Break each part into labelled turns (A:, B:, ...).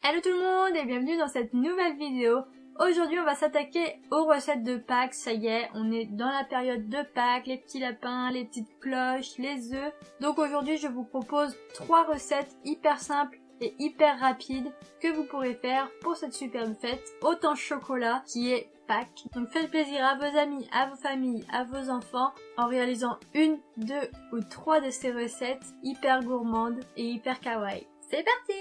A: Hello tout le monde et bienvenue dans cette nouvelle vidéo. Aujourd'hui on va s'attaquer aux recettes de Pâques. Ça y est, on est dans la période de Pâques, les petits lapins, les petites cloches, les œufs. Donc aujourd'hui je vous propose 3 recettes hyper simples et hyper rapides que vous pourrez faire pour cette superbe fête au temps chocolat qui est Pâques. Donc faites plaisir à vos amis, à vos familles, à vos enfants en réalisant 1, 2 ou 3 de ces recettes hyper gourmandes et hyper kawaii. C'est parti!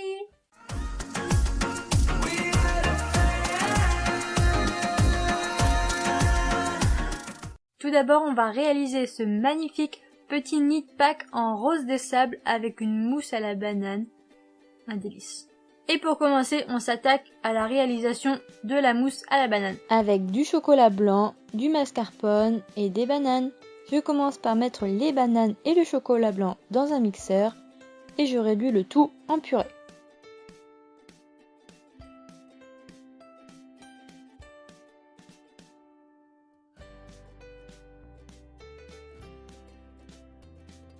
A: Tout d'abord, on va réaliser ce magnifique petit nid de Pâques en rose des sables avec une mousse à la banane. Un délice. Et pour commencer, on s'attaque à la réalisation de la mousse à la banane.
B: Avec du chocolat blanc, du mascarpone et des bananes. Je commence par mettre les bananes et le chocolat blanc dans un mixeur et je réduis le tout en purée.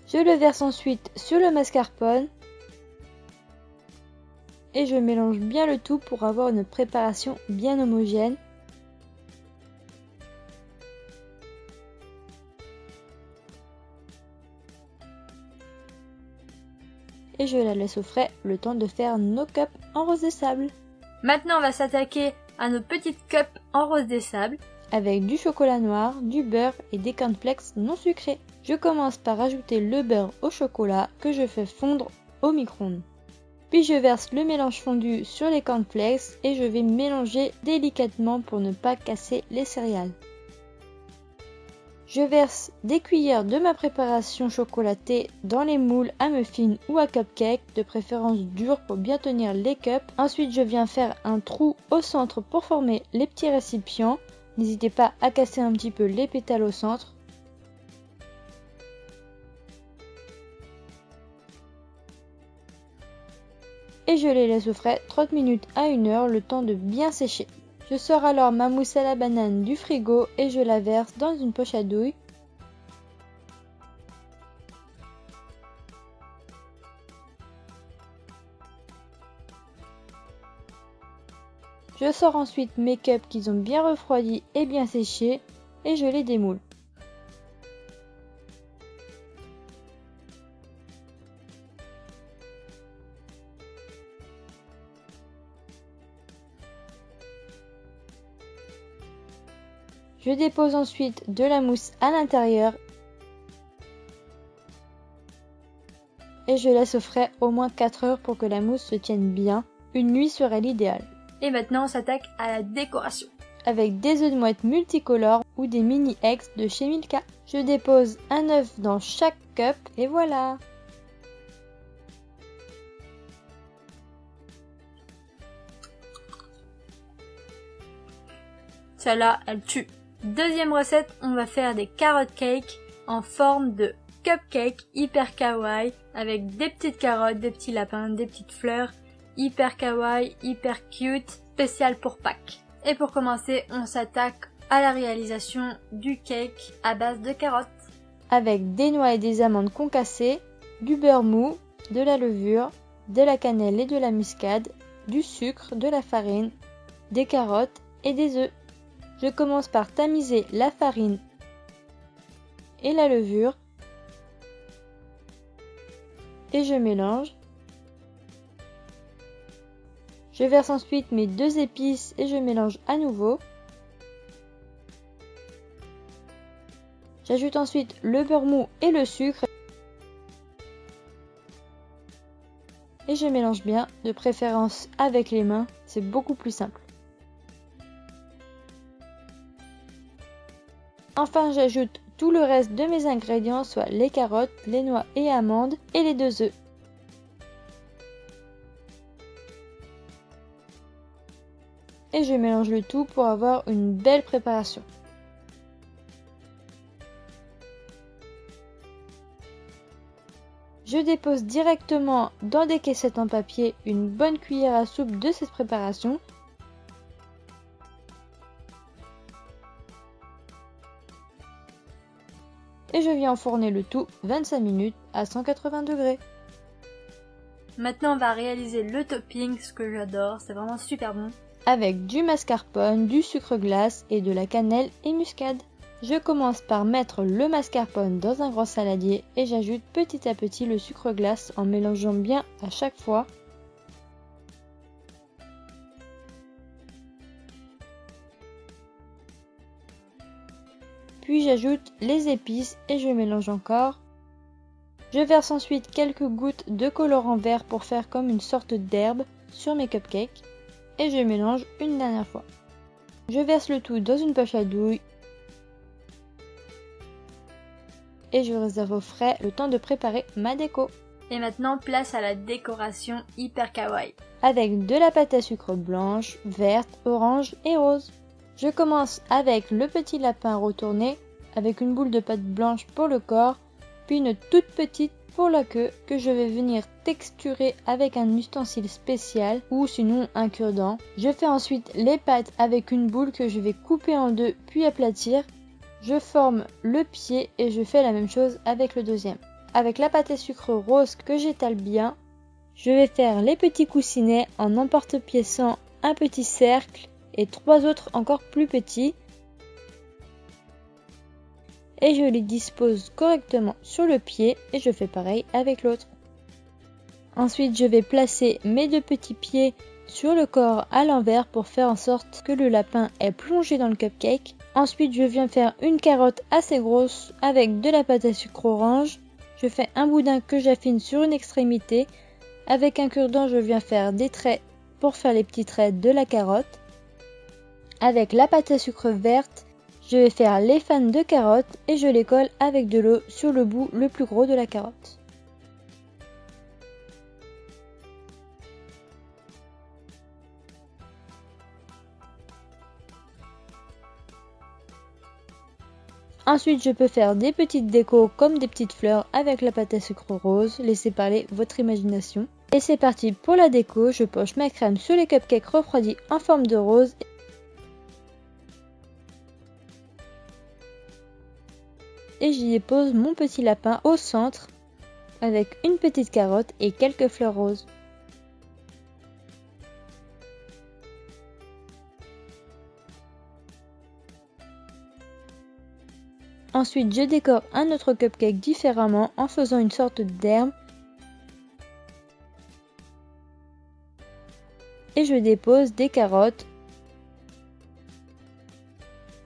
B: Je le verse ensuite sur le mascarpone et je mélange bien le tout pour avoir une préparation bien homogène. Et je la laisse au frais le temps de faire nos cups en rose des sables.
A: Maintenant on va s'attaquer à nos petites cups en rose des sables.
B: Avec du chocolat noir, du beurre et des cornflakes non sucrés. Je commence par ajouter le beurre au chocolat que je fais fondre au micro-ondes. Puis je verse le mélange fondu sur les cornflakes et je vais mélanger délicatement pour ne pas casser les céréales. Je verse des cuillères de ma préparation chocolatée dans les moules à muffins ou à cupcakes, de préférence durs pour bien tenir les cups. Ensuite je viens faire un trou au centre pour former les petits récipients. N'hésitez pas à casser un petit peu les pétales au centre. Et je les laisse au frais 30 minutes à 1 heure, le temps de bien sécher. Je sors alors ma mousse à la banane du frigo et je la verse dans une poche à douille. Je sors ensuite mes cups qui ont bien refroidi et bien séché et je les démoule. Je dépose ensuite de la mousse à l'intérieur et je laisse au frais au moins 4 heures pour que la mousse se tienne bien. Une nuit serait l'idéal.
A: Et maintenant on s'attaque à la décoration.
B: Avec des œufs de mouette multicolores ou des mini eggs de chez Milka. Je dépose un œuf dans chaque cup et voilà.
A: Celle-là, elle tue. Deuxième recette, on va faire des carottes cake en forme de cupcake hyper kawaii avec des petites carottes, des petits lapins, des petites fleurs, hyper kawaii, hyper cute, spécial pour Pâques. Et pour commencer, on s'attaque à la réalisation du cake à base de carottes.
B: Avec des noix et des amandes concassées, du beurre mou, de la levure, de la cannelle et de la muscade, du sucre, de la farine, des carottes et des œufs. Je commence par tamiser la farine et la levure et je mélange. Je verse ensuite mes 2 épices et je mélange à nouveau. J'ajoute ensuite le beurre mou et le sucre et je mélange bien, de préférence avec les mains, c'est beaucoup plus simple. Enfin, j'ajoute tout le reste de mes ingrédients, soit les carottes, les noix et amandes et les 2 œufs. Et je mélange le tout pour avoir une belle préparation. Je dépose directement dans des caissettes en papier une bonne cuillère à soupe de cette préparation. Et je viens enfourner le tout 25 minutes à 180 degrés.
A: Maintenant on va réaliser le topping, ce que j'adore, c'est vraiment super bon.
B: Avec du mascarpone, du sucre glace et de la cannelle et muscade. Je commence par mettre le mascarpone dans un grand saladier et j'ajoute petit à petit le sucre glace en mélangeant bien à chaque fois. Puis j'ajoute les épices et je mélange encore. Je verse ensuite quelques gouttes de colorant vert pour faire comme une sorte d'herbe sur mes cupcakes et je mélange une dernière fois. Je verse le tout dans une poche à douille et je réserve au frais le temps de préparer ma déco.
A: Et maintenant place à la décoration hyper kawaii.
B: Avec de la pâte à sucre blanche, verte, orange et rose. Je commence avec le petit lapin retourné, avec une boule de pâte blanche pour le corps, puis une toute petite pour la queue que je vais venir texturer avec un ustensile spécial ou sinon un cure-dent. Je fais ensuite les pattes avec une boule que je vais couper en deux puis aplatir. Je forme le pied et je fais la même chose avec le deuxième. Avec la pâte à sucre rose que j'étale bien, je vais faire les petits coussinets en emporte-piéçant un petit cercle et 3 autres encore plus petits. Et je les dispose correctement sur le pied et je fais pareil avec l'autre. Ensuite, je vais placer mes 2 petits pieds sur le corps à l'envers pour faire en sorte que le lapin est plongé dans le cupcake. Ensuite, je viens faire une carotte assez grosse avec de la pâte à sucre orange. Je fais un boudin que j'affine sur une extrémité. Avec un cure-dent, je viens faire des traits pour faire les petits traits de la carotte. Avec la pâte à sucre verte, je vais faire les fans de carottes et je les colle avec de l'eau sur le bout le plus gros de la carotte. Ensuite, je peux faire des petites décos comme des petites fleurs avec la pâte à sucre rose. Laissez parler votre imagination. Et c'est parti pour la déco. Je poche ma crème sur les cupcakes refroidis en forme de rose. Et j'y dépose mon petit lapin au centre avec une petite carotte et quelques fleurs roses. Ensuite, je décore un autre cupcake différemment en faisant une sorte d'herbe. Et je dépose des carottes.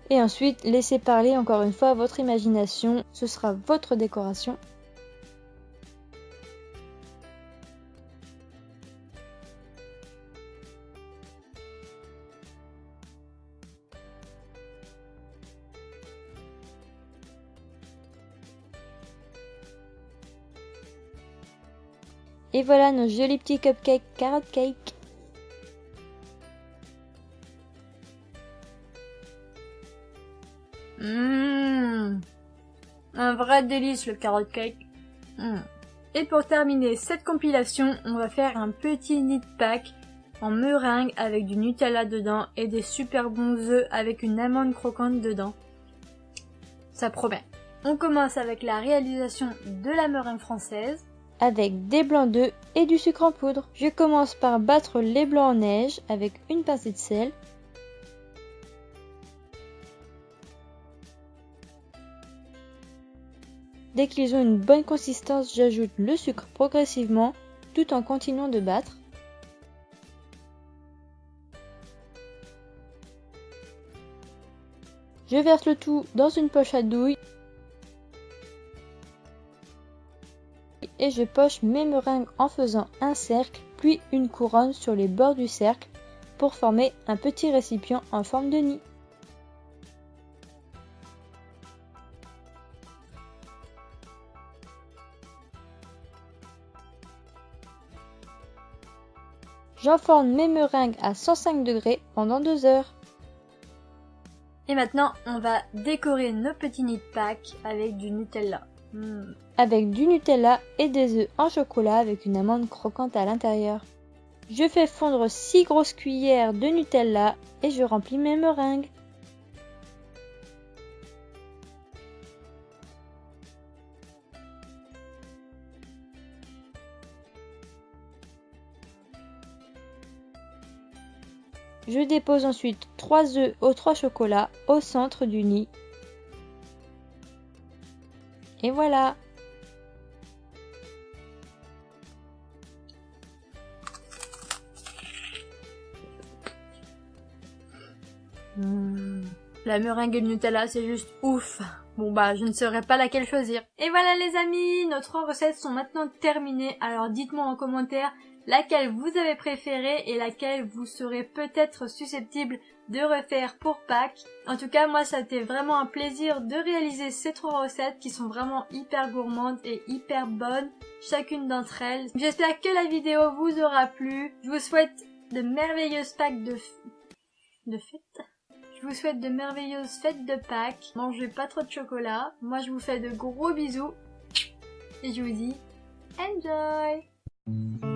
B: Et ensuite, laissez parler encore une fois votre imagination, ce sera votre décoration. Et voilà nos jolis petits cupcakes carrot cake.
A: Un vrai délice le carrot cake. Et pour terminer cette compilation, on va faire un petit knit pack en meringue avec du Nutella dedans et des super bons œufs avec une amande croquante dedans. Ça promet. On commence avec la réalisation de la meringue française.
B: Avec des blancs d'œufs et du sucre en poudre. Je commence par battre les blancs en neige avec une pincée de sel. Dès qu'ils ont une bonne consistance, j'ajoute le sucre progressivement tout en continuant de battre. Je verse le tout dans une poche à douille et je poche mes meringues en faisant un cercle puis une couronne sur les bords du cercle pour former un petit récipient en forme de nid. J'enfourne mes meringues à 105 degrés pendant 2 heures.
A: Et maintenant, on va décorer nos petits knit packs avec du Nutella.
B: Avec du Nutella et des œufs en chocolat avec une amande croquante à l'intérieur. Je fais fondre 6 grosses cuillères de Nutella et je remplis mes meringues. Je dépose ensuite 3 œufs aux 3 chocolats au centre du nid. Et voilà!
A: La meringue et le Nutella, c'est juste ouf. Bon bah, je ne saurais pas laquelle choisir. Et voilà les amis, nos 3 recettes sont maintenant terminées. Alors dites-moi en commentaire laquelle vous avez préférée et laquelle vous serez peut-être susceptible de refaire pour Pâques. En tout cas, moi, ça a été vraiment un plaisir de réaliser ces 3 recettes qui sont vraiment hyper gourmandes et hyper bonnes, chacune d'entre elles. J'espère que la vidéo vous aura plu. Je vous souhaite de merveilleuses Pâques de fêtes. Je vous souhaite de merveilleuses fêtes de Pâques. Mangez pas trop de chocolat. Moi, je vous fais de gros bisous. Et je vous dis, enjoy!